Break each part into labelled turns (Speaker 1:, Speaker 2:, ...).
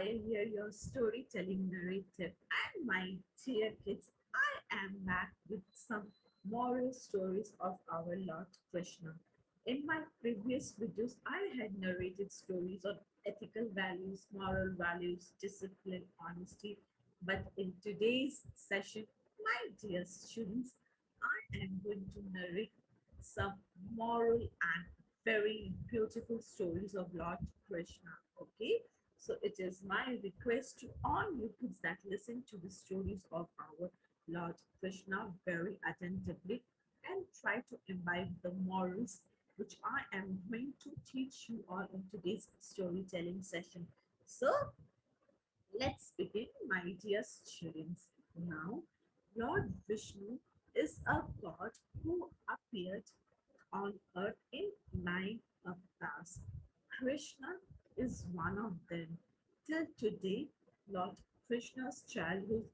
Speaker 1: I hear your storytelling narrative. And my dear kids, I am back with some moral stories of our Lord Krishna. In my previous videos, I had narrated stories on ethical values, moral values, discipline, honesty. But in today's session, my dear students, I am going to narrate some moral and very beautiful stories of Lord Krishna. Okay, so it is my request to all you kids that listen to the stories of our Lord Krishna very attentively and try to imbibe the morals which I am going to teach you all in today's storytelling session. So let's begin, my dear students. Now, Lord Vishnu is a god who appeared on earth in 9 avatars. Krishna is one of them. Till today, Lord Krishna's childhood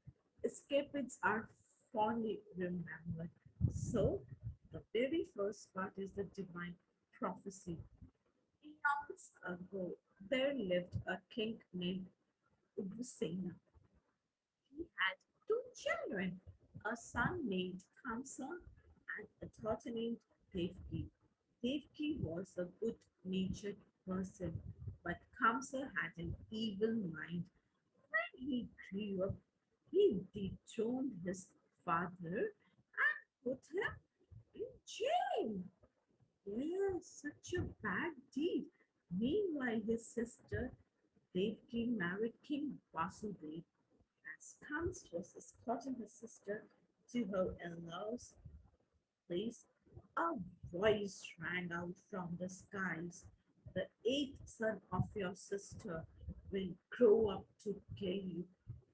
Speaker 1: escapades are fondly remembered. So, the very first part is the divine prophecy. Eons ago, there lived a king named Ugrasena. He had two children, a son named Kamsa and a daughter named Devki. Devki was a good-natured person, but Kamsa had an evil mind. When he grew up, he dethroned his father and put him in jail. Yes, such a bad deed. Meanwhile, his sister Devki married King Vasudev. As Kams was escorting his sister to her in-laws' place, a voice rang out from the skies. The eighth son of your sister will grow up to kill you.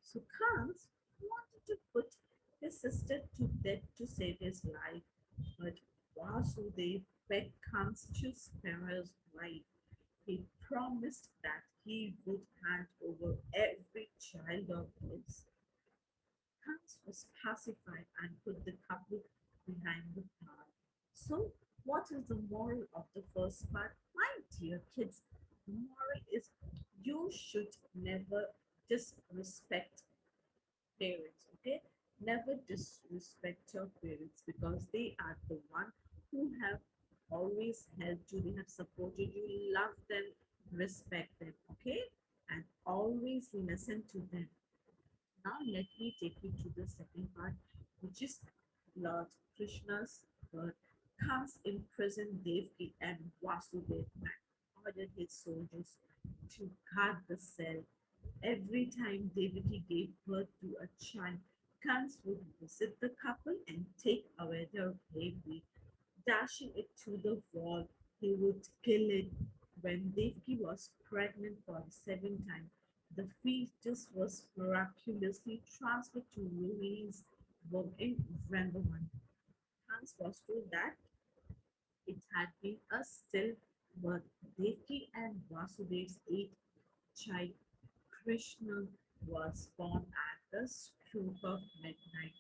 Speaker 1: So Kams wanted to put his sister to death to save his life, but Vasudev begged Kams to spare his wife. He promised that he would hand over every child of his. Hans was pacified and put the couple behind the bar. So, what is the moral of the first part? My dear kids, the moral is you should never disrespect parents, okay? Never disrespect your parents because they are the one who have always helped you, they have supported you, love them, respect them, okay? And always listen to them. Now let me take you to the second part, which is Lord Krishna's birth. Comes imprison Devki and Vasudev and ordered his soldiers to guard the cell. Every time Devaki gave birth to a child, Kans would visit the couple and take away their baby. Dashing it to the wall, he would kill it. When Devaki was pregnant for the seventh time, the fetus was miraculously transferred to Rohini's womb in Vrindavan. Hans was told that it had been a stillbirth. Devaki and Vasudev's eighth child, Krishna, was born at the stroke of midnight.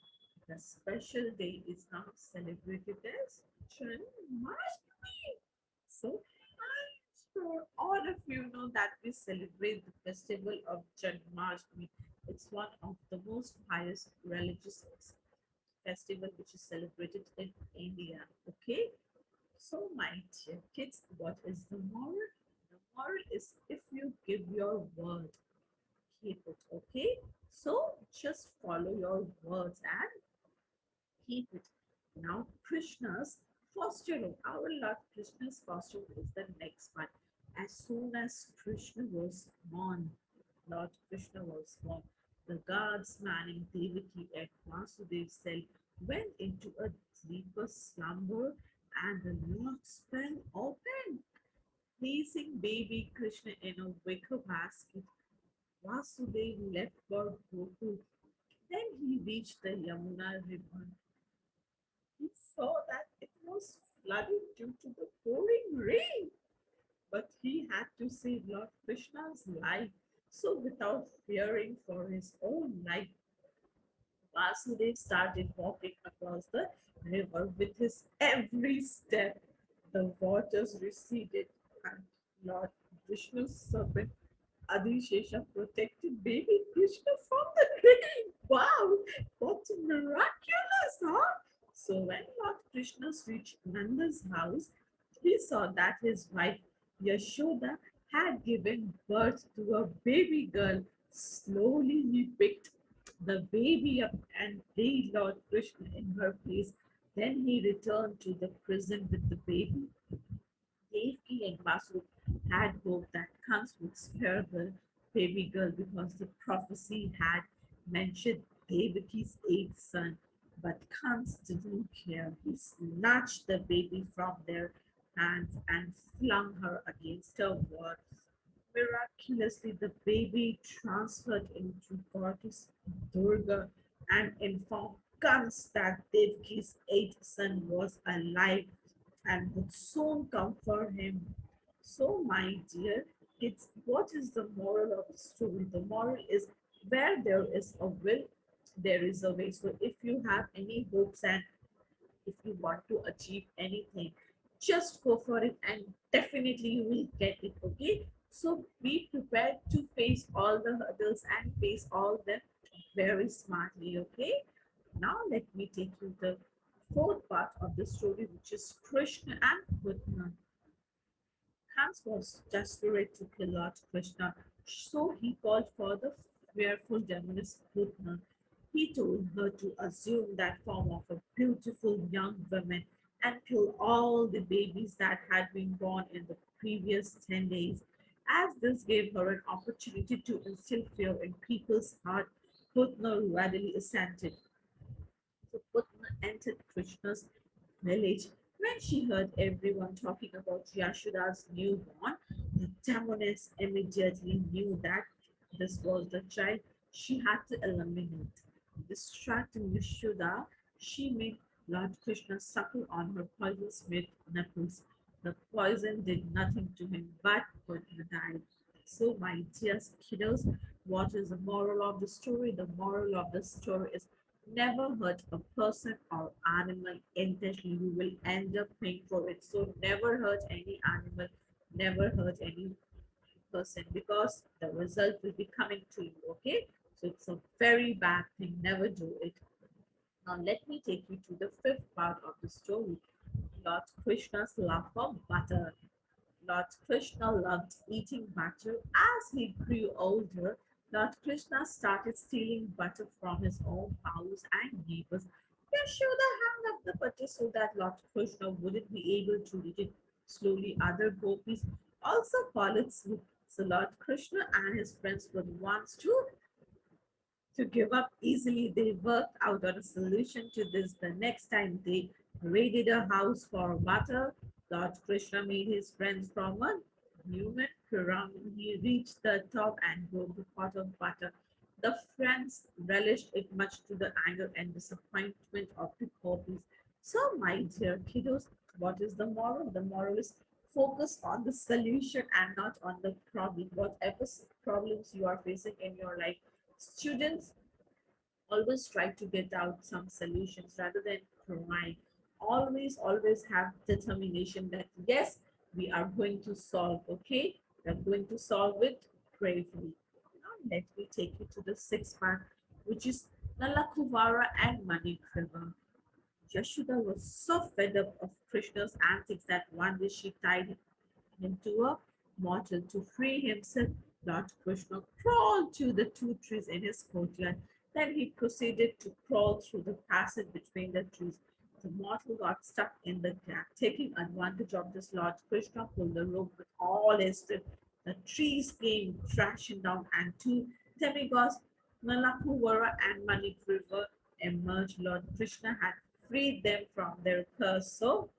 Speaker 1: The special day is now celebrated as Janmashtami. So I'm sure all of you know that we celebrate the festival of Janmashtami. It's one of the most pious religious festival which is celebrated in India. Okay, so my dear kids, what is the moral? The moral is if you give your word, keep it. Okay, so just follow your words and keep it. Now, Krishna's foster home. Our Lord Krishna's foster home is the next one. As soon as Krishna was born, Lord Krishna was born, the guards manning Devaki at Vasudev's cell went into a deeper slumber and the locks fell open, placing baby Krishna in a wicker basket. Vasudev left for Gokul. Then he reached the Yamuna river. He saw that it was flooded due to the pouring rain, but he had to save Lord Krishna's life. So, without fearing for his own life, Vasudev started walking across the river with his every step. The waters receded, and Lord Vishnu's serpent Adishesha protected baby Krishna from the rain. Wow, what's miraculous, huh? So when Lord Krishna reached Nanda's house, he saw that his wife Yashoda had given birth to a baby girl. Slowly he picked the baby up and laid Lord Krishna in her place. Then he returned to the prison with the baby. Devki and Vasu had hoped that Kans would spare the baby girl because the prophecy had mentioned Devaki's eighth son. But Kans didn't care. He snatched the baby from their hands and flung her against a wall. Miraculously, the baby transferred into goddess Durga and informed Kans that Devki's eighth son was alive and would soon come for him. So, my dear kids, what is the moral of the story? The moral is where there is a will, there is a way. So, if you have any hopes and if you want to achieve anything, just go for it and definitely you will get it. Okay, so be prepared to face all the hurdles and face all them very smartly. Okay, now let me take you the fourth part of the story, which is Krishna and Bhutna. Hans was desperate to kill Lord Krishna, so he called for the fearful demoness Bhutna. He told her to assume that form of a beautiful young woman and kill all the babies that had been born in the previous 10 days. As this gave her an opportunity to instill fear in people's heart, Bhutna readily assented. So Putna entered Krishna's village. When she heard everyone talking about Yashoda's newborn, the demoness immediately knew that this was the child she had to eliminate. Distracting Yashoda, she made Lord Krishna suckle on her poison smith nipples. The poison did nothing to him, but Putna died. So, my dear kiddos, what is the moral of the story? The moral of the story is never hurt a person or animal intentionally. You will end up paying for it. So never hurt any animal, never hurt any person because the result will be coming to you. Okay, so it's a very bad thing. Never do it. Now let me take you to the fifth part of the story. Lord Krishna's love for butter. Lord Krishna loved eating butter. As he grew older, Lord Krishna started stealing butter from his own house and neighbors. Yashoda hung up the butter so that Lord Krishna wouldn't be able to eat it. Slowly, other gopis also followed suit. So Lord Krishna and his friends were the ones to give up easily. They worked out on a solution to this. The next time they raided a house for butter, Lord Krishna made his friends from a human pyramid. He reached the top and broke the pot of butter. The friends relished it much to the anger and disappointment of the gopis. So, my dear kiddos, what is the moral? The moral is focus on the solution and not on the problem. Whatever problems you are facing in your life, students always try to get out some solutions rather than crying. Always have determination that yes, we are going to solve. Okay, we are going to solve it bravely. Now let me take you to the sixth part, which is Nalakuvara and Manikriva. Yashoda was so fed up of Krishna's antics that one day she tied him to a mortal. To free himself, Lord Krishna crawled to the two trees in his courtyard. Then he proceeded to crawl through the passage between the trees. The mortal got stuck in the gap. Taking advantage of this, Lord Krishna pulled the rope with all his strength. The trees came crashing down, and two demigods, Nalakuvara and Manikriva, emerged. Lord Krishna had freed them from their curse. So,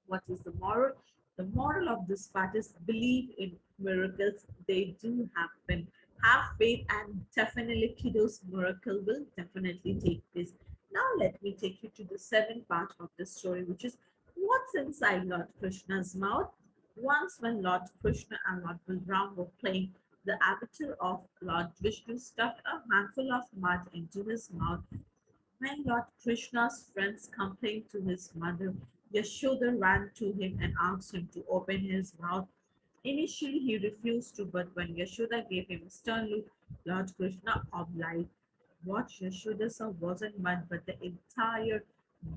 Speaker 1: what is the moral? The moral of this part is believe in miracles. They do happen. Have faith and definitely kiddos miracle will definitely take place. Now let me take you to the seventh part of the story, which is what's inside Lord Krishna's mouth. Once when Lord Krishna and Lord Balram were playing, the avatar of Lord Vishnu stuffed a handful of mud into his mouth. When Lord Krishna's friends complained to his mother, Yashoda ran to him and asked him to open his mouth. Initially, he refused to, but when Yashoda gave him a stern look, Lord Krishna obliged. What Yashoda saw wasn't mud, but the entire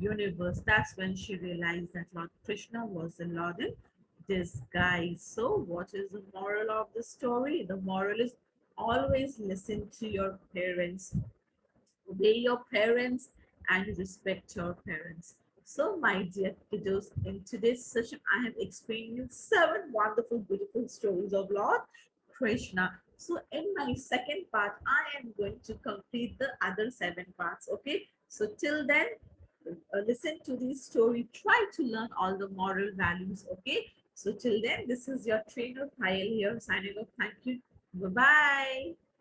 Speaker 1: universe. That's when she realized that Lord Krishna was the Lord in disguise. So, what is the moral of the story? The moral is always listen to your parents, obey your parents, and respect your parents. So, my dear kiddos, in today's session, I have explained you 7 wonderful, beautiful stories of Lord Krishna. So, in my second part, I am going to complete the other 7 parts. Okay. So, till then, listen to this story. Try to learn all the moral values. Okay. So, till then, this is your trainer Payal here signing off. Thank you. Bye bye.